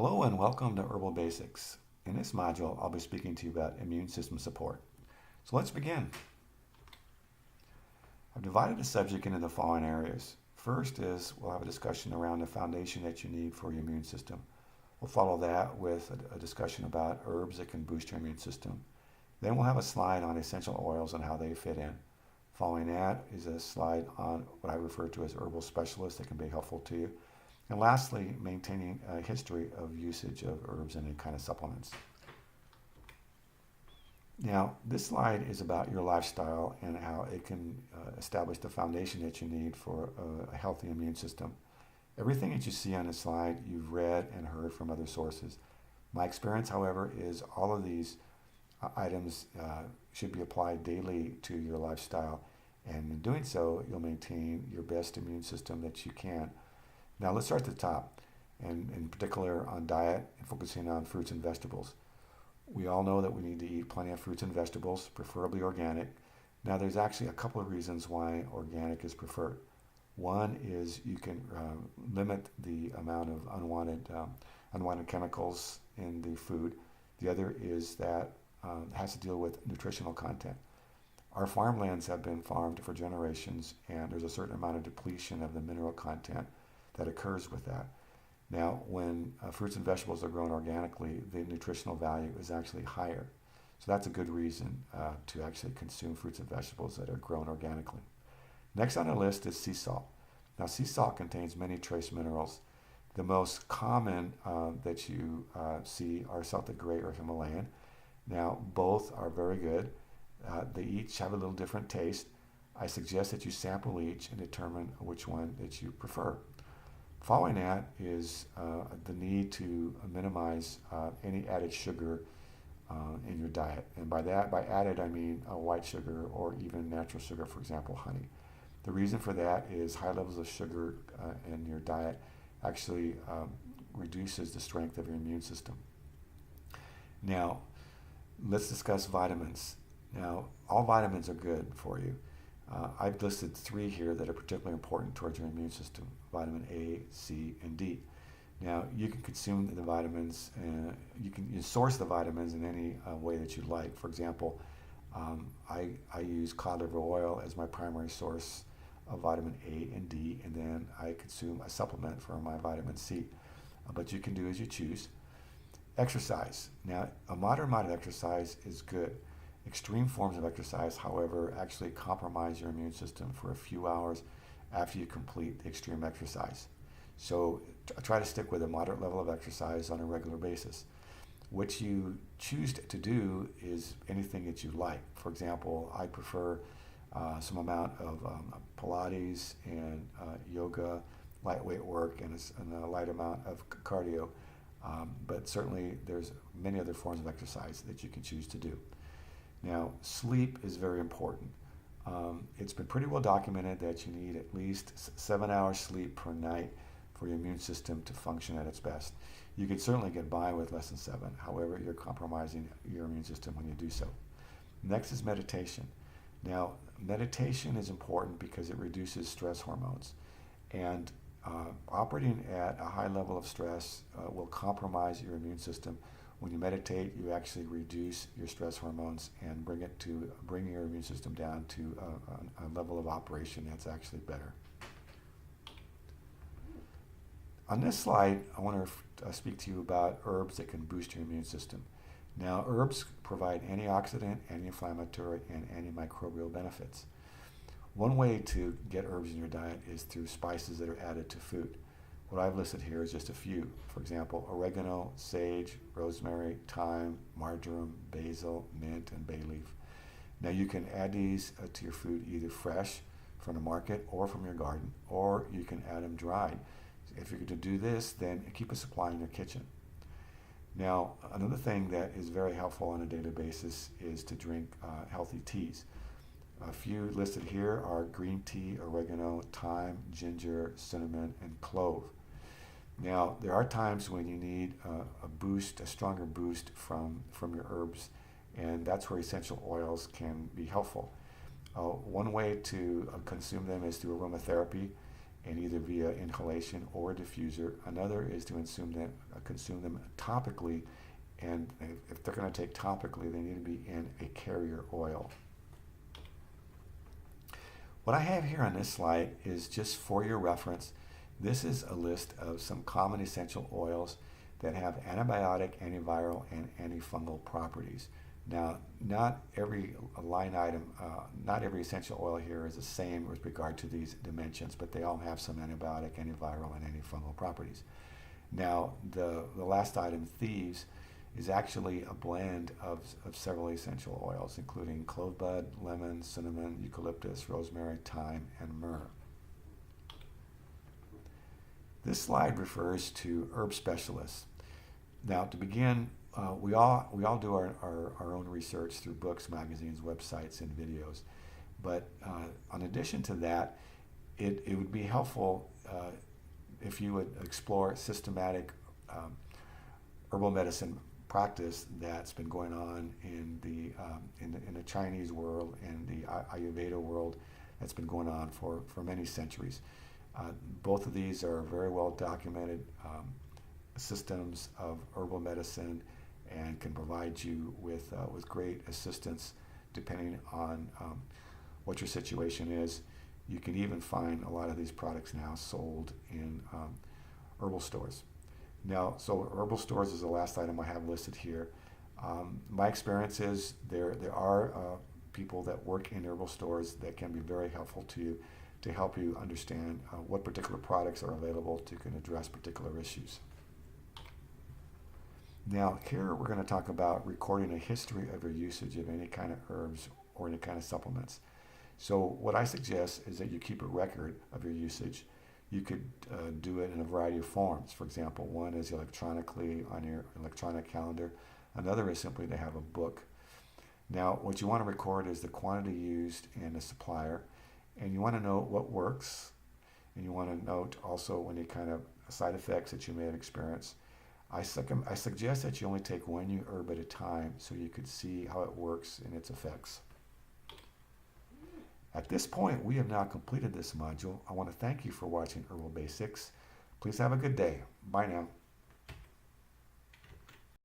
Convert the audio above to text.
Hello and welcome to Herbal Basics. In this module, I'll be speaking to you about immune system support. So let's begin. I've divided the subject into the following areas. First is we'll have a discussion around the foundation that you need for your immune system. We'll follow that with a discussion about herbs that can boost your immune system. Then we'll have a slide on essential oils and how they fit in. Following that is a slide on what I refer to as herbal specialists that can be helpful to you. And lastly, maintaining a history of usage of herbs and any kind of supplements. Now, this slide is about your lifestyle and how it can establish the foundation that you need for a healthy immune system. Everything that you see on this slide, you've read and heard from other sources. My experience, however, is all of these items should be applied daily to your lifestyle. And in doing so, you'll maintain your best immune system that you can. Now let's start at the top, and in particular on diet and focusing on fruits and vegetables. We all know that we need to eat plenty of fruits and vegetables, preferably organic. Now there's actually a couple of reasons why organic is preferred. One is you can limit the amount of unwanted chemicals in the food. The other is that it has to deal with nutritional content. Our farmlands have been farmed for generations, and there's a certain amount of depletion of the mineral content that occurs with that. Now, when fruits and vegetables are grown organically, the nutritional value is actually higher. So that's a good reason to actually consume fruits and vegetables that are grown organically. Next on the list is sea salt. Now, sea salt contains many trace minerals. The most common that you see are Celtic Gray or Himalayan. Now, both are very good. They each have a little different taste. I suggest that you sample each and determine which one that you prefer. Following that is the need to minimize any added sugar in your diet. And by added, I mean white sugar or even natural sugar, for example, honey. The reason for that is high levels of sugar in your diet actually reduces the strength of your immune system. Now, let's discuss vitamins. Now, all vitamins are good for you. I've listed 3 here that are particularly important towards your immune system: vitamin A, C, and D. Now, you can consume the vitamins, you can source the vitamins in any way that you like. For example, I use cod liver oil as my primary source of vitamin A and D, and then I consume a supplement for my vitamin C. But you can do as you choose. Exercise. Now, a moderate amount of exercise is good. Extreme forms of exercise, however, actually compromise your immune system for a few hours after you complete the extreme exercise. So try to stick with a moderate level of exercise on a regular basis. What you choose to do is anything that you like. For example, I prefer some amount of Pilates and yoga, lightweight work, and a light amount of cardio. But certainly there's many other forms of exercise that you can choose to do. Now, sleep is very important. It's been pretty well documented that you need at least 7 hours sleep per night for your immune system to function at its best. You can certainly get by with less than 7. However, you're compromising your immune system when you do so. Next is meditation. Now, meditation is important because it reduces stress hormones. And operating at a high level of stress will compromise your immune system. When you meditate, you actually reduce your stress hormones and bring your immune system down to a level of operation that's actually better. On this slide, I want to speak to you about herbs that can boost your immune system. Now, herbs provide antioxidant, anti-inflammatory, and antimicrobial benefits. One way to get herbs in your diet is through spices that are added to food. What I've listed here is just a few. For example, oregano, sage, rosemary, thyme, marjoram, basil, mint, and bay leaf. Now you can add these to your food either fresh from the market or from your garden, or you can add them dried. If you're going to do this, then keep a supply in your kitchen. Now, another thing that is very helpful on a daily basis is to drink healthy teas. A few listed here are green tea, oregano, thyme, ginger, cinnamon, and clove. Now, there are times when you need a stronger boost from your herbs, and that's where essential oils can be helpful. One way to consume them is through aromatherapy, and either via inhalation or diffuser. Another is to consume them topically, and if they're going to take topically, they need to be in a carrier oil. What I have here on this slide is just for your reference. This is a list of some common essential oils that have antibiotic, antiviral, and antifungal properties. Now, not every line item, not every essential oil here is the same with regard to these dimensions, but they all have some antibiotic, antiviral, and antifungal properties. Now, the last item, thieves, is actually a blend of several essential oils, including clove bud, lemon, cinnamon, eucalyptus, rosemary, thyme, and myrrh. This slide refers to herb specialists. Now, to begin, we all do our own research through books, magazines, websites, and videos. But in addition to that, it would be helpful if you would explore systematic herbal medicine practice that's been going on in the Chinese world and the Ayurveda world that's been going on for many centuries. Both of these are very well documented systems of herbal medicine and can provide you with great assistance depending on what your situation is. You can even find a lot of these products now sold in herbal stores. Now, so herbal stores is the last item I have listed here. My experience is there are people that work in herbal stores that can be very helpful to you to help you understand what particular products are available to can address particular issues. Now, here we're going to talk about recording a history of your usage of any kind of herbs or any kind of supplements. So what I suggest is that you keep a record of your usage. You could do it in a variety of forms. For example, one is electronically on your electronic calendar. Another is simply to have a book. Now, what you want to record is the quantity used and the supplier, and you want to know what works, and you want to note also any kind of side effects that you may have experienced. I suggest that you only take one new herb at a time so you could see how it works and its effects. At this point, we have now completed this module. I want to thank you for watching Herbal Basics. Please have a good day. Bye now.